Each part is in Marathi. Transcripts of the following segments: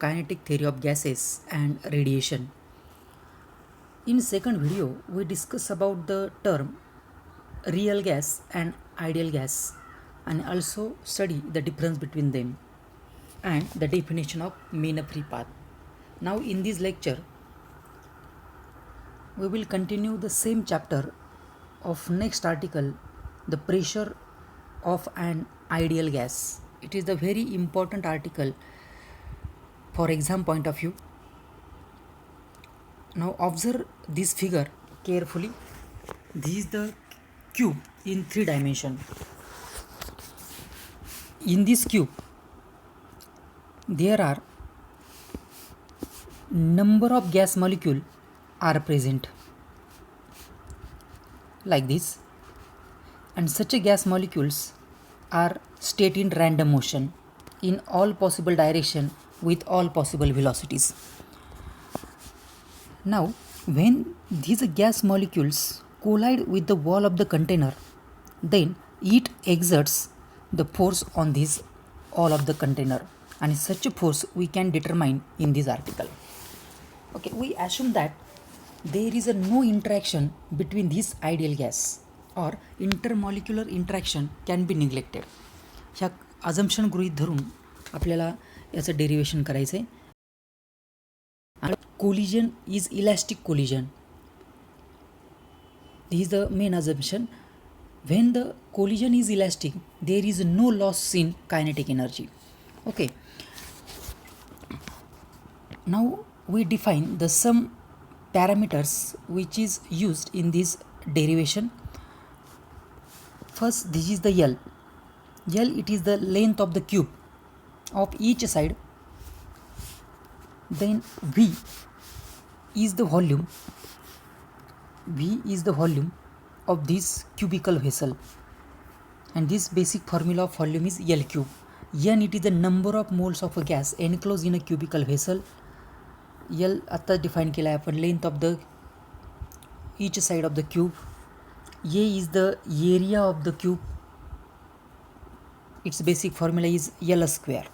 kinetic theory of gases and radiation. In second video, we discuss about the term real gas and ideal gas and also study the difference between them and the definition of mean free path. Now in this lecture, we will continue the same chapter of next article, the pressure of an ideal gas. It is the very important article for exam point of view. Now observe this figure carefully. This is the cube in 3 dimension. In this cube there are number of gas molecule are present like this, and such a gas molecules are state in random motion in all possible direction with all possible velocities. Now when these gas molecules collide with the wall of the container, then it exerts the force on this all of the container, and such a force we can determine in this article. Okay, we assume that there is no interaction between this ideal gas or intermolecular interaction can be neglected. ह्या अजम्पशन गृहीत धरून आपल्याला याचं डेरिवेशन करायचं आहे. Collision is elastic collision. This is the main assumption. When the collision is elastic, there is no loss in kinetic energy. Okay. Now we define the some parameters which is used in this derivation. First, this is the L. L, it is the length of the cube of each side. Then V is the volume. V is the volume of this cubical vessel, and this basic formula of volume is L cube. N, it is the number of moles of a gas enclosed in a cubical vessel. L आता define केला आहे आपण, length of the each side of the cube. A is the area of the cube. Its basic formula is L square.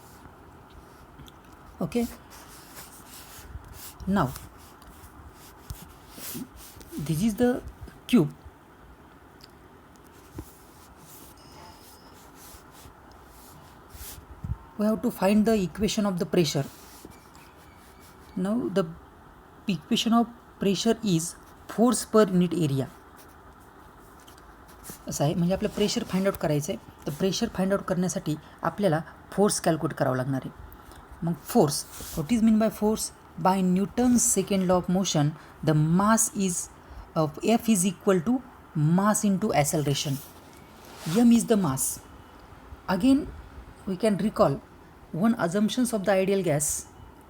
Okay. Now this is the cube. We have to find the equation of the pressure. Now the equation of pressure is force per unit area. असं आहे, म्हणजे आपलं प्रेशर फाइंड आउट करायचं आहे. तर प्रेशर फाइंड आउट करण्यासाठी आपल्याला फोर्स कॅल्क्युलेट करावं लागणार आहे. मग force, what is mean by force? By Newton's second law of motion the mass is of F is equal to mass into acceleration. M is the mass. Again we can recall one assumptions of the ideal gas,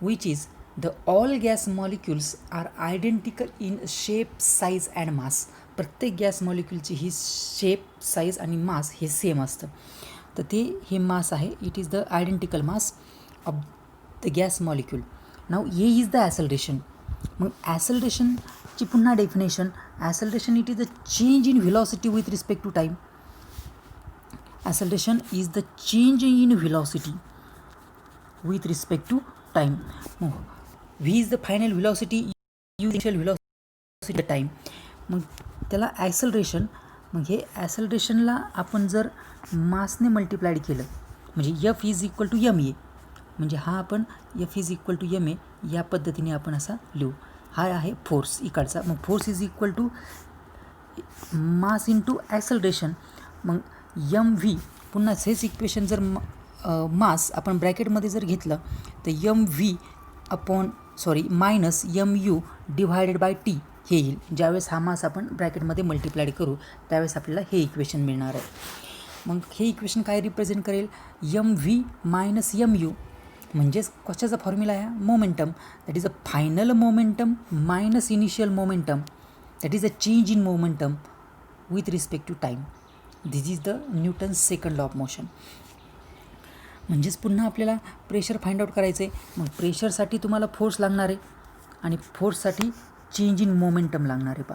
which is the all gas molecules are identical in shape, size and mass. प्रत्येक गॅस मॉलिक्यूलची ही शेप, साईज आणि मास हे सेम असतं. तर ते हे मास आहे, it is the identical mass of the gas molecule. Now a is the acceleration. मग ॲसलरेशनची पुन्हा definition, acceleration it is the change in velocity with respect to time. Acceleration is the change in velocity with respect to time. मग v is the final velocity, u initial velocity time. मग त्याला ॲक्सलरेशन, मग हे ॲक्सलरेशनला आपण जर मासने मल्टिप्लाइड केलं म्हणजे F is equal to M A, म्हणजे हा आपण F is equal to M A या पद्धतीने आपण असा लिहू. हा आहे फोर्स इकडचा. मग force is equal to mass into acceleration. मग एम व्ही, पुन्हा हेच इक्वेशन जर मास आपण ब्रॅकेटमध्ये जर घेतलं तर M V upon minus M U divided by T हे येईल. ज्यावेळेस हा मास आपण ब्रॅकेटमध्ये मल्टिप्लाइड करू त्यावेळेस आपल्याला हे इक्वेशन मिळणार आहे. मग हे इक्वेशन काय रिप्रेझेंट करेल? M V minus M U, म्हणजेच कशाचा फॉर्म्युला आहे? Momentum. That is a final momentum minus initial momentum, that is a change in momentum with respect to time. This is the Newton's second law of motion. म्हणजेच पुन्हा आपल्याला प्रेशर फाइंड आउट करायचं आहे. मग प्रेशरसाठी तुम्हाला फोर्स लागणार आहे आणि फोर्ससाठी चेंज इन मोमेंटम लागणार आहे. पा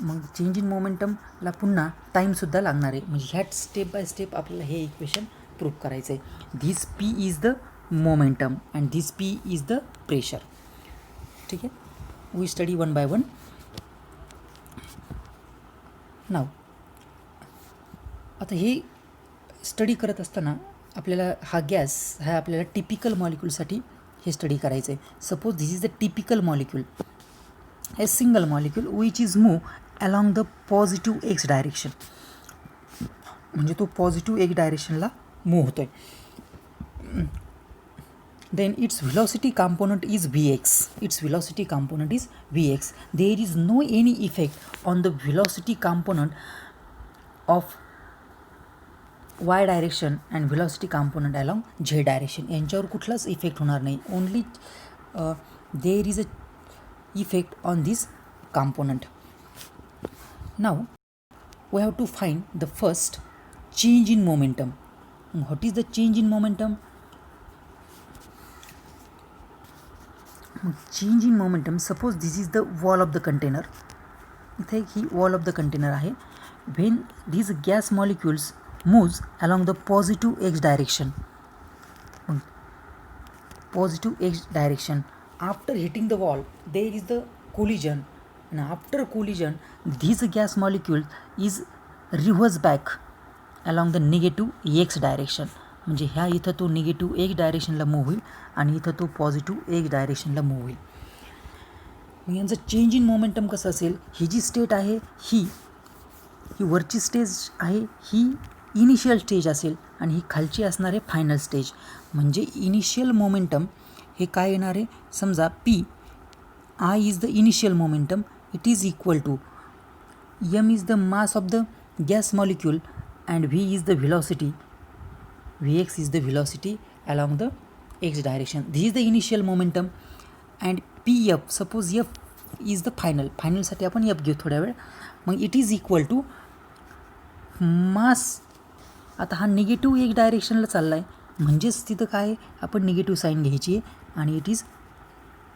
मग चेंज इन मोमेंटमला पुन्हा टाईमसुद्धा लागणार आहे. म्हणजे ह्यात स्टेप बाय स्टेप आपल्याला हे इक्वेशन प्रूव्ह करायचं आहे. This p is the momentum and this P is the pressure. ठीक आहे, we study one by one. Now आता हे स्टडी करत असताना आपल्याला हा गॅस हा आपल्याला टिपिकल मॉलिक्यूलसाठी हे स्टडी करायचं आहे. Suppose this is the typical molecule, a single molecule which is move along the positive x direction. म्हणजे तो पॉझिटिव्ह एक्स डायरेक्शनला मूव्ह होतो आहे. then its velocity component is Vx. Its velocity component is Vx. There is no any effect on the velocity component of y direction and velocity component along z direction. यांच्यावर कुठलाच इफेक्ट होणार नाही. Only there is a effect on this component. Now we have to find the first change in momentum. What is the change in momentum? Change in momentum. Suppose this is the wall of the container. इथे ही वॉल ऑफ द कंटेनर आहे. When these gas molecules moves along the positive x direction. Positive x direction. After hitting the wall, there is the collision, and after collision, this gas molecule is reverse back along the negative x direction. म्हणजे ह्या इथं तो निगेटिव्ह एक्स डायरेक्शनला मूव्ह होईल आणि इथं तो पॉझिटिव्ह एक्स डायरेक्शनला मूव्ह होईल. मग यांचं चेंज इन मोमेंटम कसं असेल? ही जी स्टेट आहे ही वरची स्टेज आहे, ही इनिशियल स्टेज असेल आणि ही खालची असणार आहे फायनल स्टेज. म्हणजे इनिशियल मोमेंटम हे काय येणार आहे? समजा P I is the initial momentum. It is equal to M is the mass of the gas molecule and V is the velocity. Vx is the velocity along the x direction. This is the initial momentum and Pf, suppose F is the final. फायनलसाठी आपण F घेऊ थोड्या वेळ. मग it is equal to mass. आता हा निगेटिव्ह एक डायरेक्शनला चालला आहे म्हणजेच तिथं काय आपण निगेटिव्ह साईन घ्यायची आहे आणि इट इज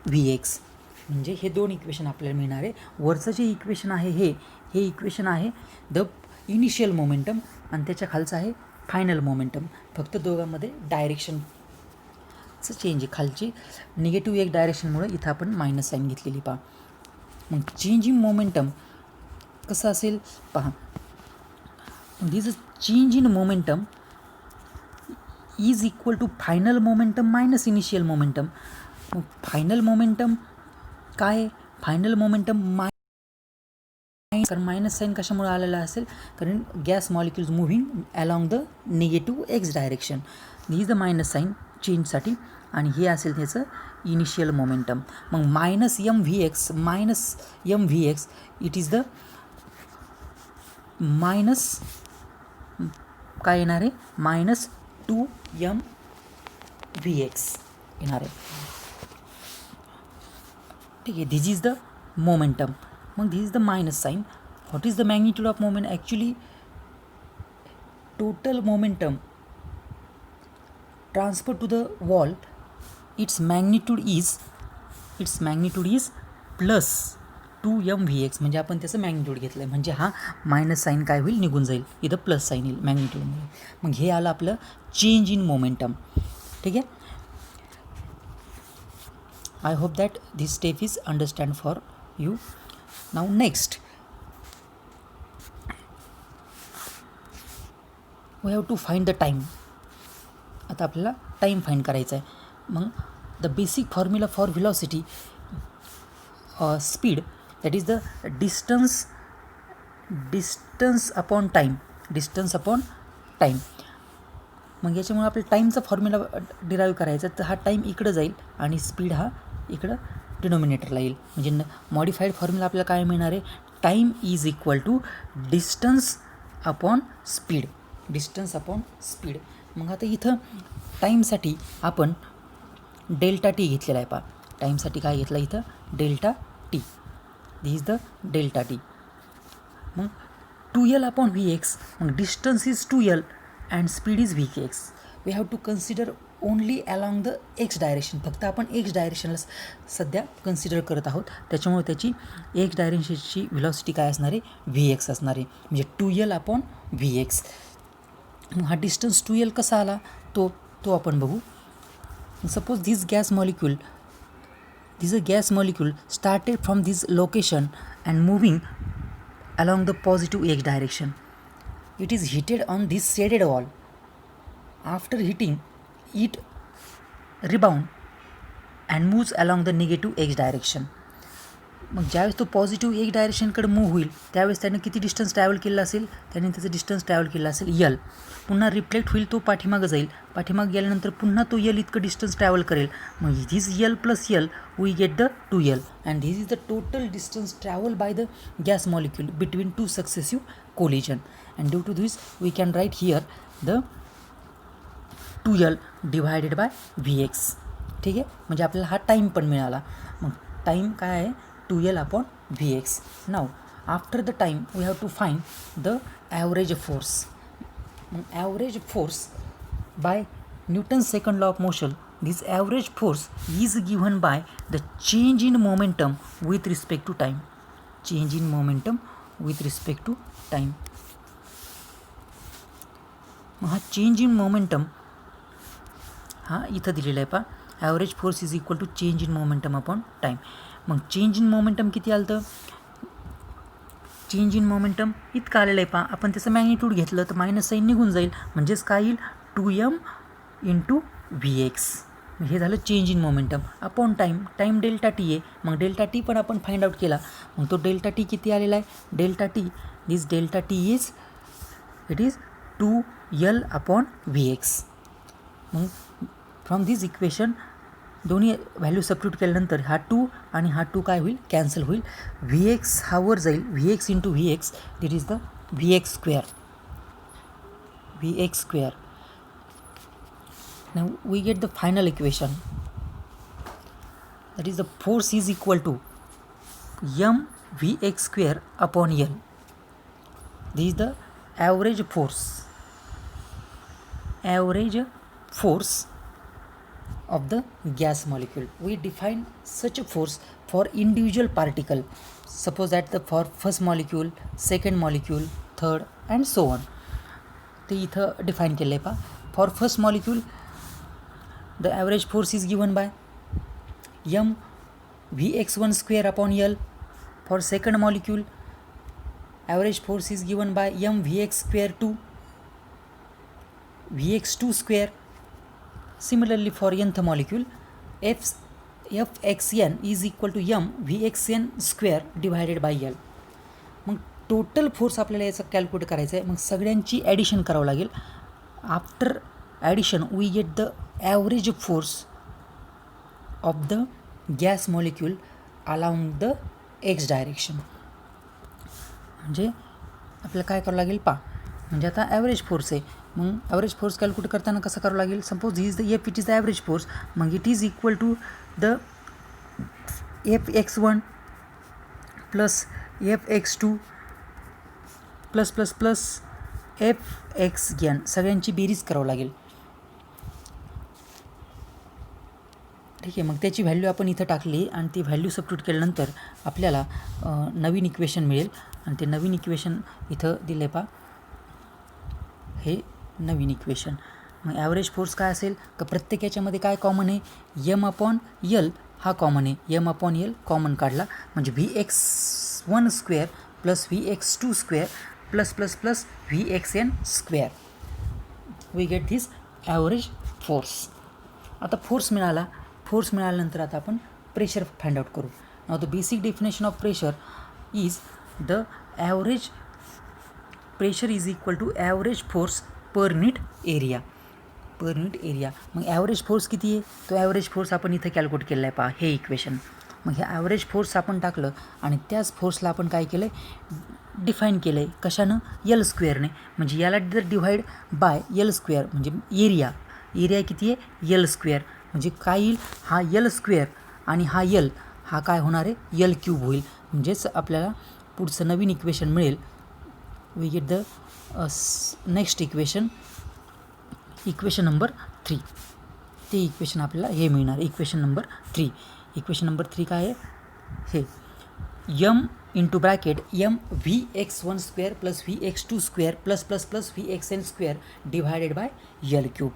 Vx. म्हणजे हे दोन इक्वेशन आपल्याला मिळणार आहे. वरचं जे इक्वेशन आहे हे इक्वेशन आहे द इनिशियल मोमेंटम आणि त्याच्या खालचं आहे फायनल मोमेंटम. फक्त दोघांमध्ये डायरेक्शनचं चेंज आहे. खालची निगेटिव्ह एक डायरेक्शनमुळे इथं आपण मायनस साईन घेतलेली पहा. मग चेंज इन मोमेंटम कसं असेल पहा. This change in momentum is equal to final momentum minus initial momentum. मग फायनल मोमेंटम काय आहे? फायनल मोमेंटम कारण मायनस साईन कशामुळे आलेला असेल? कारण gas molecules moving along the negative x direction. ही इज द मायनस साईन चेंजसाठी आणि हे असेल त्याचं इनिशियल मोमेंटम. मग minus m v x it is the minus काय येणार आहे? मायनस 2m Vx येणार आहे. ठीक आहे, दिस इज द मोमेंटम. मग this is the minus sign. What is the magnitude of moment? Actually total momentum transfer to the wall its magnitude is plus 2m Vx. म्हणजे आपण त्याचं मॅग्निट्यूड घेतलं आहे म्हणजे हा मायनस साईन काय होईल? निघून जाईल. इथं प्लस साईन येईल मॅग्निट्यूडमुळे. मग हे आलं आपलं चेंज इन मोमेंटम. ठीक आहे. I hope that this step is understand for you. Now next we have to find the time. आता आपल्याला टाईम फाइंड करायचा आहे. मग the basic formula for velocity speed that is the distance upon time. मग याच्यामुळे आपल्याला टाईमचा फॉर्म्युला डिराईव्ह करायचा. तर हा टाईम इकडं जाईल आणि स्पीड हा इकडं डिनोमिनेटरला येईल. म्हणजे मॉडिफाईड फॉर्म्युला आपल्याला काय मिळणार आहे? Time is equal to distance upon speed. मग आता इथं टाईमसाठी आपण डेल्टा टी घेतलेला आहे पहा. टाईमसाठी काय घेतला इथं? Delta T. This is the delta T. मग 2l अपॉन Vx. मग distance is 2l and speed is Vx. We have to consider only along the X direction. फक्त आपण एक्स डायरेक्शनला सध्या कन्सिडर करत आहोत. त्याच्यामुळे त्याची एक्स डायरेक्शनची व्हेलॉसिटी काय असणार आहे? Vx असणार आहे. म्हणजे 2l अपॉन Vx. मग हा डिस्टन्स 2l कसा आला तो आपण बघू. Suppose this is a gas molecule started from this location and moving along the positive x direction. It is heated on this shaded wall. After heating, it rebound and moves along the negative x direction. मग ज्यावेळेस तो पॉझिटिव्ह एक डायरेक्शनकडे मूव्ह होईल त्यावेळेस त्याने किती डिस्टन्स ट्रॅव्हल केलं असेल, त्याने त्याचं डिस्टन्स ट्रॅव्हल केलं असेल यल. पुन्हा रिफ्लेक्ट होईल, तो पाठीमागं जाईल, पाठीमागं गेल्यानंतर पुन्हा तो यल इतकं डिस्टन्स ट्रॅव्हल करेल. मग this L plus L we get the 2L and this is the total distance travel by the gas molecule between two successive collision. And due to this we can write here the 2L divided by Vx. ठीक आहे, म्हणजे आपल्याला हा टाईम पण मिळाला. मग टाईम काय आहे, 2L upon Vx. Now after the time we have to find the average force. Average force by Newton's second law of motion, this average force is given by the change in momentum with respect to time. Change in momentum with respect to time. हा चेंज इन मोमेंटम हा इथं दिलेला आहे पा. Average force is equal to change in momentum upon time. मग चेंज इन मोमेंटम किती आलं तर चेंज इन मोमेंटम इतकं आलेलं आहे पा. आपण त्याचं मॅग्निट्यूड घेतलं तर मायनस साईन निघून जाईल, म्हणजेच काय येईल 2m इंटू Vx. हे झालं change in momentum upon time. Time delta T आहे, मग डेल्टा टी पण आपण फाइंड आउट केला. मग तो डेल्टा टी किती आलेला आहे, delta T this delta T is it is 2L upon Vx. मग फ्रॉम दिस इक्वेशन दोन्ही व्हॅल्यू सबस्टिट्यूट केल्यानंतर हा 2 आणि हा 2 काय होईल, कॅन्सल होईल. Vx हा वर जाईल, Vx into Vx that is the Vx square. Vx square. Now we get the final equation, that is the force is equal to m Vx square upon L. This is the average force of the gas molecule. We define such a force for individual particle. Suppose that for first molecule, second molecule, third and so on. ते इथं डिफाईन केलं आहे पा. For first molecule the average force is given by m Vx1 square upon L. For second molecule, average force is given by m Vx square 2 Vx2 square. Similarly for nth molecule, Fxn is equal to m Vxn square divided by L. मग टोटल फोर्स आपल्याला याचं कॅल्क्युलेट करायचं आहे. मग सगळ्यांची ॲडिशन करावं लागेल. After addition we get the average force of the gas molecule along the X direction. म्हणजे आपल्याला काय करावं लागेल पा, म्हणजे आता ॲव्हरेज फोर्स आहे. मग ॲव्हरेज फोर्स कॅल्क्युलेट करताना कसं करावं लागेल, सपोज ही is the F, it is the average force. मग it is equal to the Fx1 plus Fx2 plus plus plus Fxn, सगळ्यांची बेरीज करावं लागेल. ठीक आहे, मग त्याची व्हॅल्यू आपण इथं टाकली आणि ती व्हॅल्यू सबस्टिट्यूट केल्यानंतर आपल्याला नवीन इक्वेशन मिळेल. आणि ते नवीन इक्वेशन इथं दिलं आहे पा, हे नवीन इक्वेशन. मग ॲव्हरेज फोर्स काय असेल तर प्रत्येक याच्यामध्ये काय कॉमन आहे, m अपॉन L हा कॉमन आहे. m अपॉन L कॉमन काढला म्हणजे Vx1 square plus Vx2 square plus plus plus Vxn square. We get this average force. आता फोर्स मिळाल्यानंतर आता आपण प्रेशर फाइंड आउट करू. Now the basic definition of pressure is the average pressure is equal to average force per unit area. मग ॲव्हरेज फोर्स किती आहे, तो ॲव्हरेज फोर्स आपण इथं कॅल्क्युलेट केला आहे पहा, हे इक्वेशन. मग हे ॲव्हरेज फोर्स आपण टाकलं आणि त्याच फोर्सला आपण काय केलं आहे, डिफाईन केलं आहे कशानं, L स्क्वेअरने. म्हणजे याला जर डिव्हाइड बाय L स्क्वेअर म्हणजे एरिया किती आहे, L स्क्वेअर. म्हणजे काय येईल, हा L स्क्वेअर आणि हा L हा काय होणार आहे, L क्यूब होईल. म्हणजेच आपल्याला पुढचं नवीन इक्वेशन मिळेल. We get the next equation number 3. ते इक्वेशन आपल्याला हे मिळणार, इक्वेशन नंबर 3. इक्वेशन नंबर 3 काय आहे, हे m into bracket m Vx1 square plus Vx2 square plus plus plus Vxn square divided by L cube.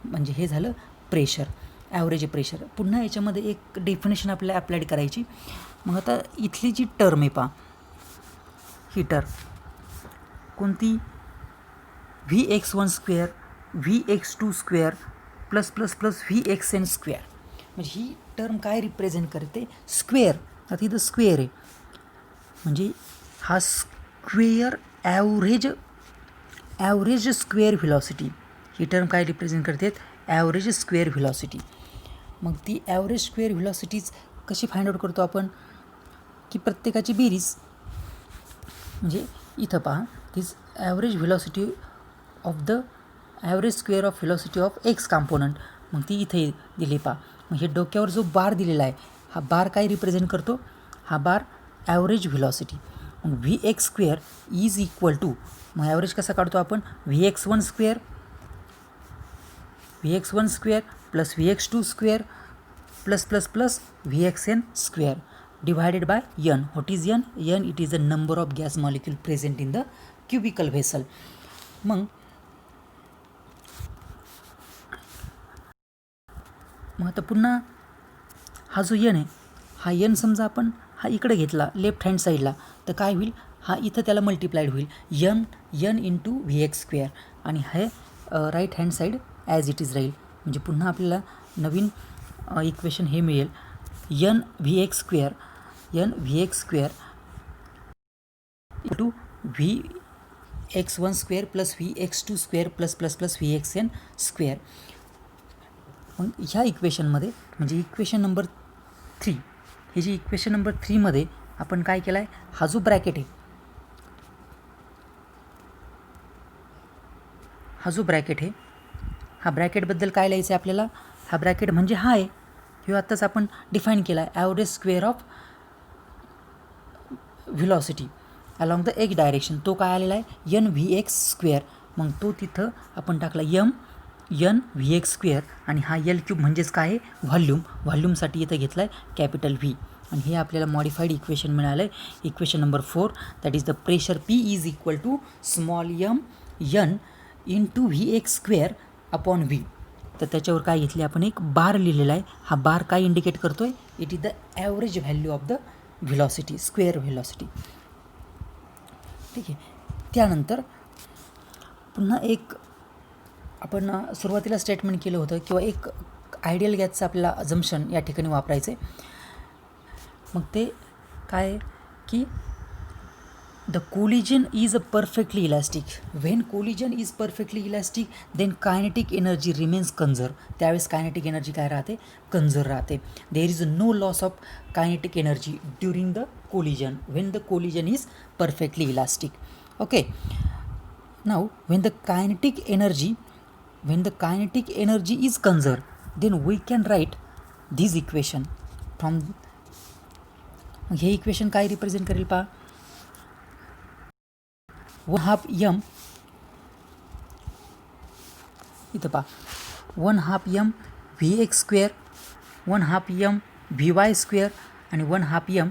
म्हणजे हे झालं प्रेशर. Average pressure. पुन्हा याच्यामध्ये एक डेफिनेशन आपल्याला अप्लाइड करायची. मग आता इथली जी टर्म आहे पहा, ही टर्म कोणती, Vx1² Vx2² plus plus plus Vxn². म्हणजे ही टर्म काय रिप्रेझेंट करते, स्क्वेअर. आता इथं स्क्वेअर आहे म्हणजे हा स्क्वेअर ॲव्हरेज स्क्वेअर व्हेलॉसिटी. ही टर्म काय रिप्रेझेंट करते, ॲव्हरेज स्क्वेअर व्हेलॉसिटी. मग ती ॲव्हरेज स्क्वेअर व्हेलॉसिटीज कशी फाइंड आउट करतो आपण, की प्रत्येकाची बेरीज. म्हणजे इथं पहा, this average velocity of the average square of velocity of x component. मग ती इथे दिली पहा. मग हे डोक्यावर जो बार दिलेला आहे, हा बार काय रिप्रेझेंट करतो, हा बार ॲव्हरेज व्हेलॉसिटी. मग Vx² इज इक्वल टू, मग ॲव्हरेज कसा काढतो आपण, Vx1² plus Vx2² plus plus plus Vxn² divided by n. What is n? n, it is the number of gas molecule present in the cubical vessel. मग आता पुन्हा हा जो n आहे, हा n समजा आपण हा इकडे घेतला लेफ्ट हँड साईडला, तर काय होईल, हा इथं त्याला मल्टिप्लाइड होईल n इंटू Vx² आणि हे right hand side as it is राहील. म्हणजे पुन्हा आपल्याला नवीन इक्वेशन हे मिळेल, n Vx² into Vx1² plus Vx2² plus plus plus Vxn². मग ह्या इक्वेशनमध्ये म्हणजे इक्वेशन नंबर 3, ही जी इक्वेशन नंबर 3मध्ये आपण काय केलं आहे, हा जो ब्रॅकेट आहे, हा ब्रॅकेटबद्दल काय लिहायचं आहे आपल्याला, हा ब्रॅकेट म्हणजे हा आहे, हे आत्ताच आपण डिफाईन केला आहे, average square of velocity along the X direction. तो काय आलेला आहे, n Vx². मग तो तिथं आपण टाकला n Vx² आणि हा L³ म्हणजेच काय आहे, व्हॉल्यूमसाठी इथं घेतला आहे कॅपिटल V. आणि हे आपल्याला मॉडिफाईड इक्वेशन मिळालं आहे, equation number 4. That is the pressure P is equal to small m n into Vx² upon V. तर त्याच्यावर काय घेतले आपण, एक बार लिहिलेला आहे. हा बार काय इंडिकेट करतोय, it is the average value of the velocity, square velocity. ठीक आहे. त्यानंतर पुन्हा एक आपण सुरुवातीला स्टेटमेंट केलं होतं, किंवा एक आयडियल गॅसचं आपल्याला अझम्पशन या ठिकाणी वापरायचं आहे. मग ते काय, की the collision is perfectly elastic. When collision is perfectly elastic then kinetic energy remains conserve. त्यावेळेस कायनेटिक एनर्जी काय राहते, कन्झर्व राहते. There is no loss of kinetic energy during the collision when the collision is perfectly elastic. Okay. Now when the kinetic energy is conserved, then we can write this equation from. हे इक्वेशन काय रिप्रेझेंट करेल पहा, 1/2 m इथं पहा 1/2 m Vx² 1/2 m Vy² आणि 1/2 m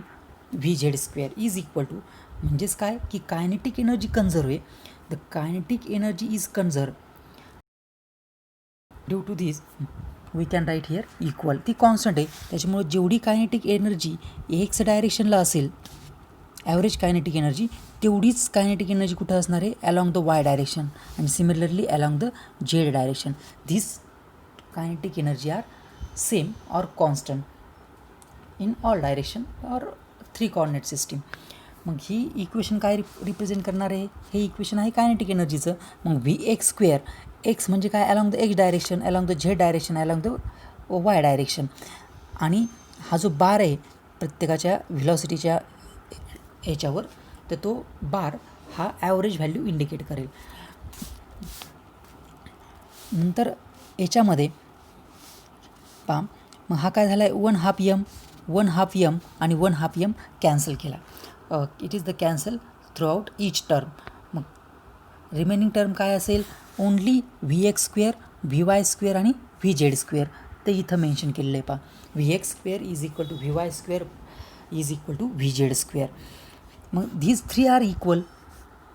Vz² is equal to, म्हणजेच काय, की कायनेटिक एनर्जी कन्झर्व आहे. The kinetic energy is conserve due to this we can write here equal. ती कॉन्स्टंट आहे, त्याच्यामुळे जेवढी कायनेटिक एनर्जी एक्स डायरेक्शनला असेल, ॲव्हरेज कायनेटिक एनर्जी, तेवढीच कायनेटिक एनर्जी कुठं असणार आहे, अलॉंग द वाय डायरेक्शन आणि similarly along the Z direction. This kinetic energy are same or constant in all direction or 3 coordinate system. मग ही इक्वेशन काय रिप्रेझेंट करणार आहे, हे इक्वेशन आहे कायनेटिक एनर्जीचं. मग Vx², एक्स म्हणजे काय, along the X direction, along the Z direction, along the Y direction. आणि हा जो बार आहे प्रत्येकाच्या व्हेलॉसिटीच्या याच्यावर, तर तो बार हा ॲव्हरेज व्हॅल्यू इंडिकेट करेल. नंतर याच्यामध्ये पहा, मग हा काय झाला आहे, 1/2 m आणि 1/2 m कॅन्सल केला. It is the cancel through out each term. मग रिमेनिंग टर्म काय असेल, ओनली Vx² Vy² आणि Vz². ते इथं मेन्शन केलेलं आहे पहा, Vx² is equal to Vy² is equal to Vz². मग धीज 3 आर इक्वल.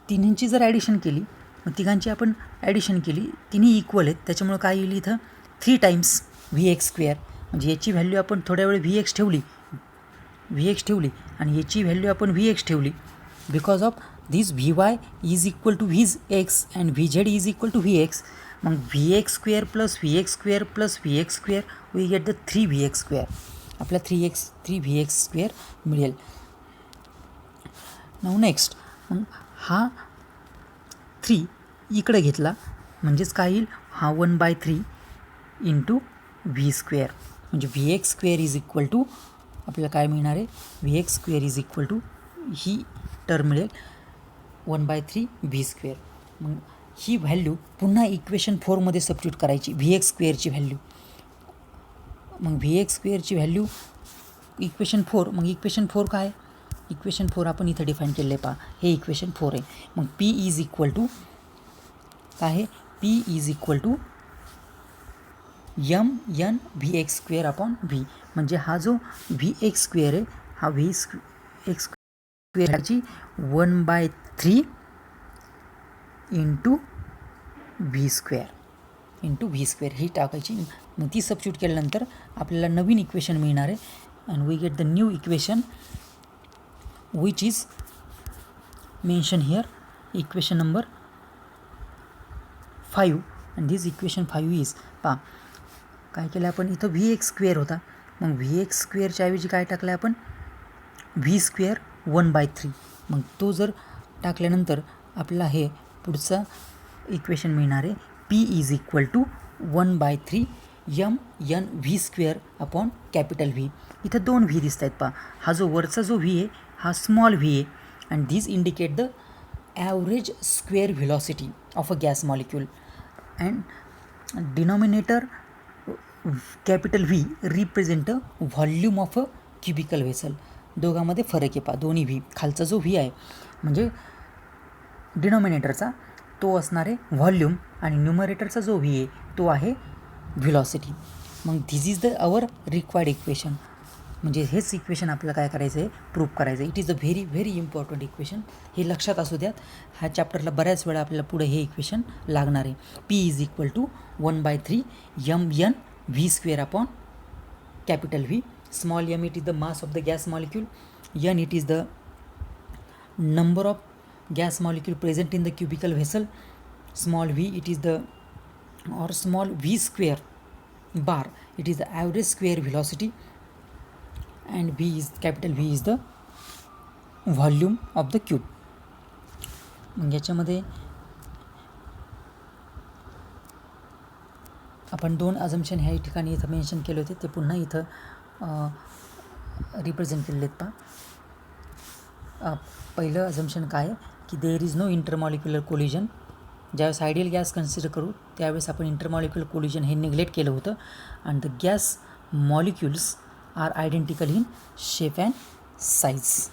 तिन्हींची जर ॲडिशन केली, मग तिघांची आपण ॲडिशन केली, तिन्ही इक्वल आहेत, त्याच्यामुळं काय येईल इथं 3 टाइम्स व्ही एक्स स्क्वेअर, म्हणजे याची व्हॅल्यू आपण थोड्या वेळ व्ही एक्स ठेवली आणि याची व्हॅल्यू आपण व्ही एक्स ठेवली. Because of this v y is equal to v x and v z is equal to v x. मग V x square plus v x square plus v x square we get the 3 v x square. आपला 3 व्ही एक्स स्क्वेअर मिळेल. नाऊ नेक्स्ट, मग हा 3 इकडे घेतला म्हणजेच काय येईल, हा 1/3 इंटू व्ही स्क्वेअर, म्हणजे V x square is equal to आपल्याला काय मिळणार आहे, V x square is equal to ही टर्म मिळेल 1/3 व्ही स्क्वेअर. मग ही व्हॅल्यू पुन्हा इक्वेशन 4मध्ये सबस्टिट्यूट करायची, व्ही एक्स स्क्वेअरची व्हॅल्यू. मग व्ही एक्स स्क्वेअरची व्हॅल्यू इक्वेशन 4, मग इक्वेशन 4 काय, इक्वेशन 4 आपण इथं डिफाईन केले पहा, हे इक्वेशन 4 आहे. मग पी इज इक्वल टू काय आहे, P is equal to m N v x square upon v. म्हणजे हा जो व्ही एक्स स्क्वेअर आहे, हा व्ही एक्स स्क्वेअरची 1/3 इंटू व्ही स्क्वेअर ही टाकायची. मग ती सबस्टिट्यूट केल्यानंतर आपल्याला नवीन इक्वेशन मिळणार आहे and we get the new equation which is mention here, equation number 5. And this equation 5 is, पहा काय केलं आपण, इथं व्ही एक्स स्क्वेअर होता, मग व्ही एक्स स्क्वेअरच्या ऐवजी काय टाकलं आपण, व्ही स्क्वेअर 1/3. मग तो जर टाकल्यानंतर आपल्याला हे पुढचं इक्वेशन मिळणार आहे, P is equal to 1/3 M N V square upon capital V. इथं 2 व्ही दिसत आहेत पहा, हा जो वरचा जो व्ही आहे हा स्मॉल व्ही आहे and this indicate the average square velocity of a gas molecule and denominator capital V represent a volume of a cubical vessel. दोघांमध्ये फरक आहे पहा, दोन्ही व्ही, खालचा जो व्ही आहे म्हणजे डिनॉमिनेटरचा तो असणार आहे व्हॉल्यूम आणि न्यूमरेटरचा जो व्ही आहे तो आहे व्हेलॉसिटी. मग this is the our required equation, म्हणजे हेच इक्वेशन आपल्याला काय करायचं आहे, प्रूव्ह करायचं आहे. It is a very very important equation, हे लक्षात असू द्यात. ह्या चॅप्टरला बऱ्याच वेळा आपल्याला पुढे हे इक्वेशन लागणार आहे. P is equal to 1/3 M N V square upon capital V. Small M it is the mass of the gas molecule, N it is the number of gas molecule present in the cubical vessel, small v it is the or small v square bar it is the average square velocity and v is capital V is the volume of the cube. मग याच्यामध्ये आपण 2 अजम्पशन ह्या ठिकाणी इथं मेन्शन केले होते, ते पुन्हा इथं रिप्रेझेंट केलेले आहेत पहा. पहिलं अजम्पशन काय आहे की there is no intermolecular collision. ज्यावेळेस आयडियल गॅस कन्सिडर करू त्यावेळेस आपण इंटरमॉलिक्युलर कोलिजन हे निग्लेक्ट केलं होतं and the gas molecules are identical in shape and size.